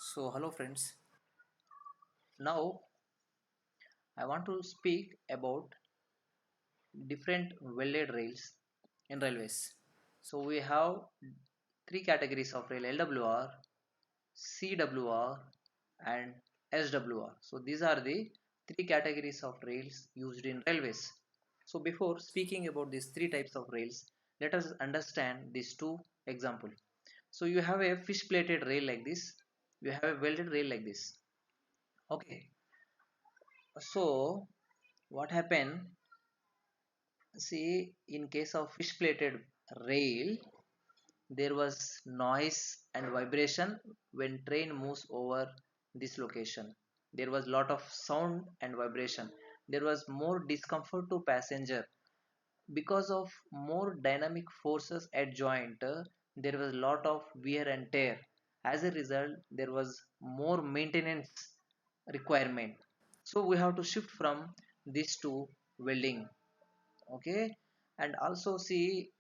So, hello friends. Now, I want to speak about different welded rails in railways. So, we have three categories of rail: LWR, CWR, and SWR. So, these are the three categories of rails used in railways. So, before speaking about these three types of rails, let us understand these two examples. So, you have a fish plated rail like this, you have a welded rail like this. Okay, so what happened, see, in case of fish plated rail, there was noise and vibration when train moves over this location. There was lot of sound and vibration. There was more discomfort to passenger because of more dynamic forces at joint. There was lot of wear and tear. As a result, there was more maintenance requirement. So we have to shift from this to welding. Okay, and also see,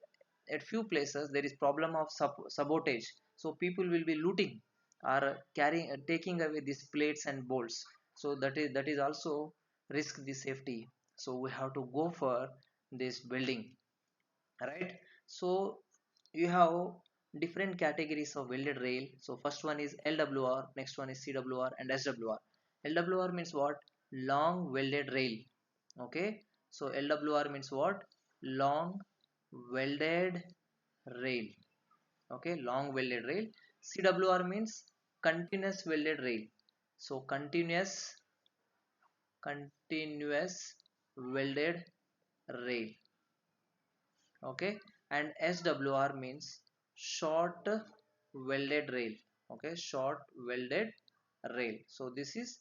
at few places there is problem of sabotage. So people will be looting or carrying taking away these plates and bolts. So that is also risk the safety. So we have to go for this welding, right? So you have different categories of welded rail. So first one is LWR, next one is CWR and SWR. LWR means what? Long welded rail. Okay, so LWR means what? Long welded rail. Okay, long welded rail. CWR means continuous welded rail. So continuous welded rail. Okay, and SWR means short welded rail. Okay, short welded rail. So these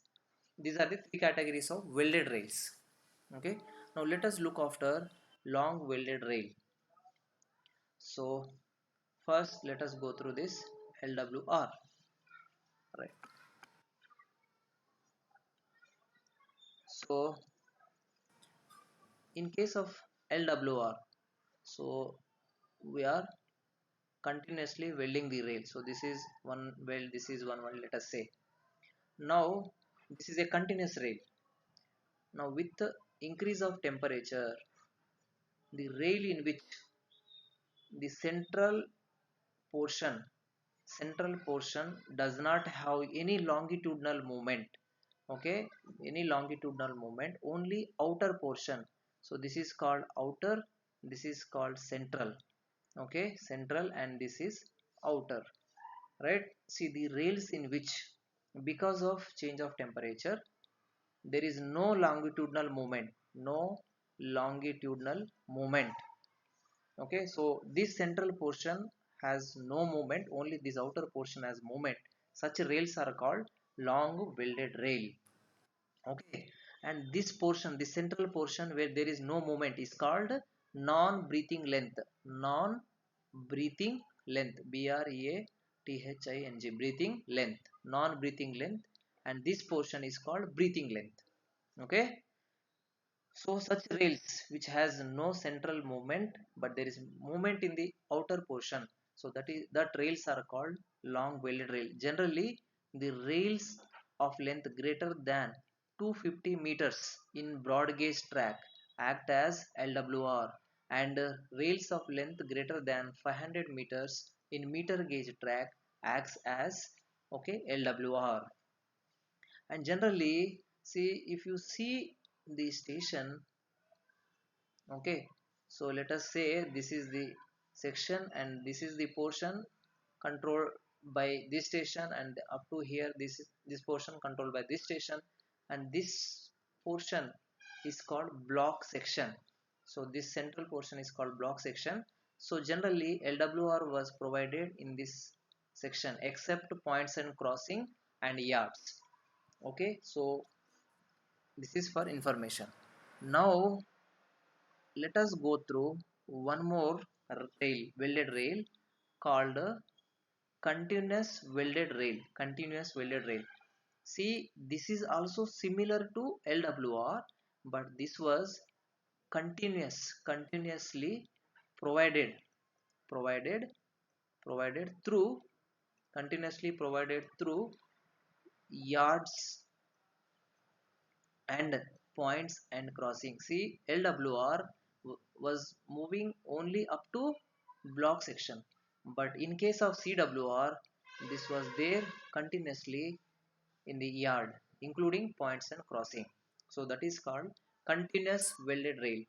are the three categories of welded rails. Okay, now let us look after long welded rail. So first let us go through this LWR, right? So in case of LWR, so we are continuously welding the rail. So this is one weld, this is one weld, let us say. Now this is a continuous rail. Now with the increase of temperature, the rail in which the central portion does not have any longitudinal movement. Okay, any longitudinal movement, only outer portion. So this is called outer, this is called central. Okay, central and this is outer, right? See, the rails in which, because of change of temperature, there is no longitudinal movement, no longitudinal movement. Okay, so this central portion has no movement, only this outer portion has movement. Such rails are called long welded rail. Okay, and this portion, the central portion where there is no movement, is called non-breathing length. Non-breathing length, BREATHING, breathing length, non-breathing length. And this portion is called breathing length. Okay, so such rails which has no central movement but there is movement in the outer portion, so that rails are called long welded rail. Generally, the rails of length greater than 250 meters in broad gauge track act as LWR, and rails of length greater than 500 meters in meter gauge track acts as, okay, LWR. And generally, see, if you see the station. Okay, so let us say this is the section and this is the portion controlled by this station, and up to here this portion controlled by this station, and this portion is called block section. So this central portion is called block section. So generally LWR was provided in this section except points and crossing and yards. Okay, so this is for information. Now let us go through one more rail, welded rail, called continuous welded rail. Continuous welded rail. See, this is also similar to LWR, but this was continuously provided provided provided through continuously provided through yards and points and crossing. See, LWR was moving only up to block section, but in case of CWR, this was there continuously in the yard, including points and crossing. So that is called continuous welded rail.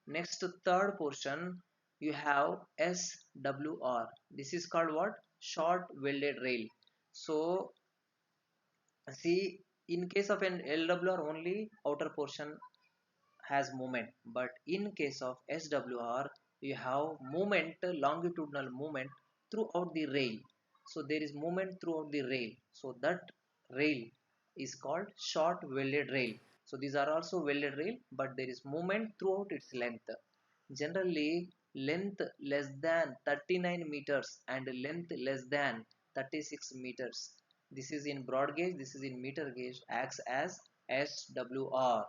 Next, third portion, you have SWR. This is called what? Short welded rail. So see, in case of an LWR, only outer portion has movement, but in case of SWR, you have movement, longitudinal movement throughout the rail. So there is movement throughout the rail, so that rail is called short welded rail. So these are also welded rail, but there is movement throughout its length. Generally, length less than 39 meters and length less than 36 meters, this is in broad gauge, this is in meter gauge, acts as SWR.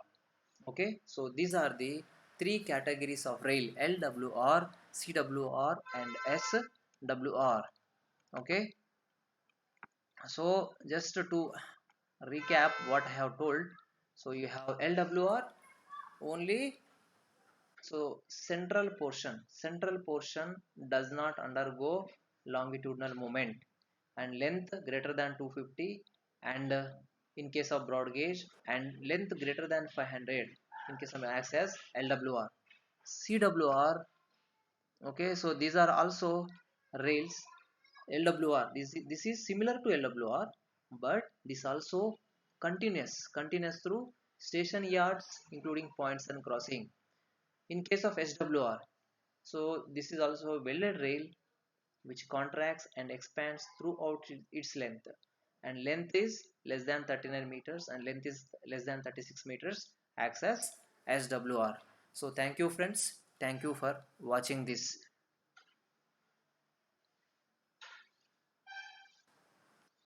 Okay, so these are the three categories of rail: LWR, CWR and SWR. Okay, so just to recap what I have told, so you have LWR only. So central portion does not undergo longitudinal movement and length greater than 250, and in case of broad gauge, and length greater than 500 in case of access LWR. CWR, okay, so these are also rails. LWR, this is similar to LWR, but this also continuous through station yards, including points and crossing. In case of SWR, so this is also a welded rail which contracts and expands throughout its length, and length is less than 39 meters and length is less than 36 meters, acts as SWR. So thank you friends, thank you for watching this.